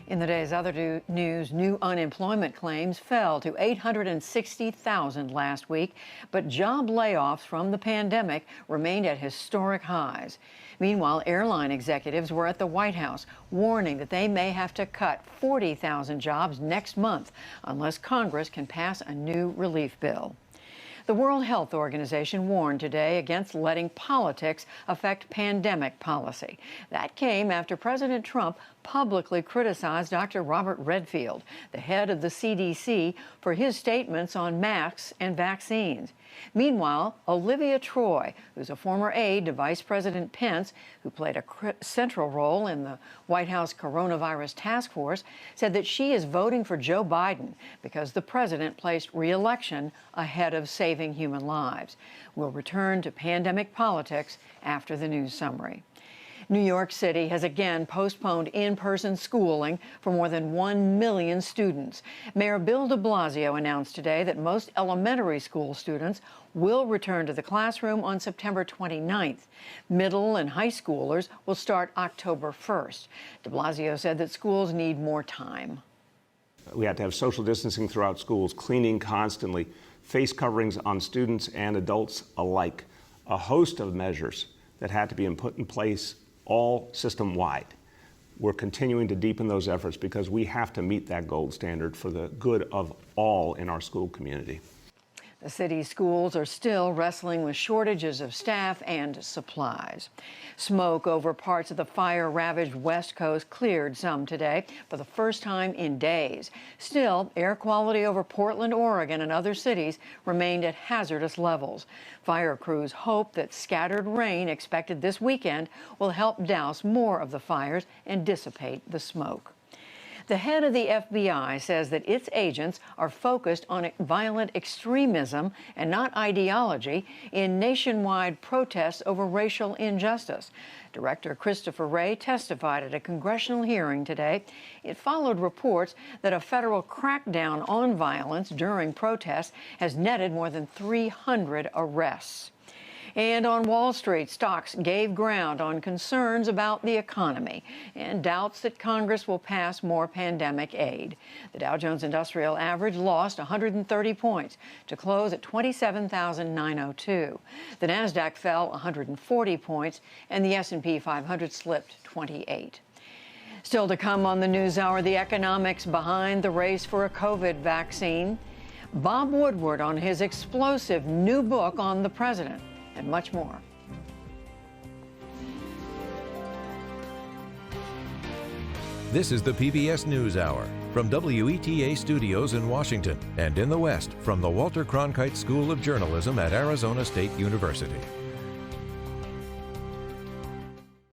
In the day's other news, new unemployment claims fell to 860,000 last week, but job layoffs from the pandemic remained at historic highs. Meanwhile, airline executives were at the White House warning that they may have to cut 40,000 jobs next month unless Congress can pass a new relief bill. The World Health Organization warned today against letting politics affect pandemic policy. That came after President Trump publicly criticized Dr. Robert Redfield, the head of the CDC, for his statements on masks and vaccines. Meanwhile, Olivia Troy, who's a former aide to Vice President Pence, who played a central role in the White House coronavirus task force, said that she is voting for Joe Biden because the president placed re-election ahead of saving human lives. We'll return to pandemic politics after the news summary. New York City has again postponed in-person schooling for more than 1 million students. Mayor Bill de Blasio announced today that most elementary school students will return to the classroom on September 29th. Middle and high schoolers will start October 1st. De Blasio said that schools need more time. We had to have social distancing throughout schools, cleaning constantly, face coverings on students and adults alike, a host of measures that had to be put in place all system-wide. We're continuing to deepen those efforts because we have to meet that gold standard for the good of all in our school community. The city's schools are still wrestling with shortages of staff and supplies. Smoke over parts of the fire-ravaged West Coast cleared some today for the first time in days. Still, air quality over Portland, Oregon, and other cities remained at hazardous levels. Fire crews hope that scattered rain expected this weekend will help douse more of the fires and dissipate the smoke. The head of the FBI says that its agents are focused on violent extremism and not ideology in nationwide protests over racial injustice. Director Christopher Wray testified at a congressional hearing today. It followed reports that a federal crackdown on violence during protests has netted more than 300 arrests. And on Wall Street, stocks gave ground on concerns about the economy and doubts that Congress will pass more pandemic aid. The Dow Jones Industrial Average lost 130 points to close at 27,902. The Nasdaq fell 140 points, and the S&P 500 slipped 28. Still to come on the NewsHour, the economics behind the race for a COVID vaccine, Bob Woodward on his explosive new book on the president, and much more. This is the PBS NewsHour from WETA Studios in Washington and in the West from the Walter Cronkite School of Journalism at Arizona State University.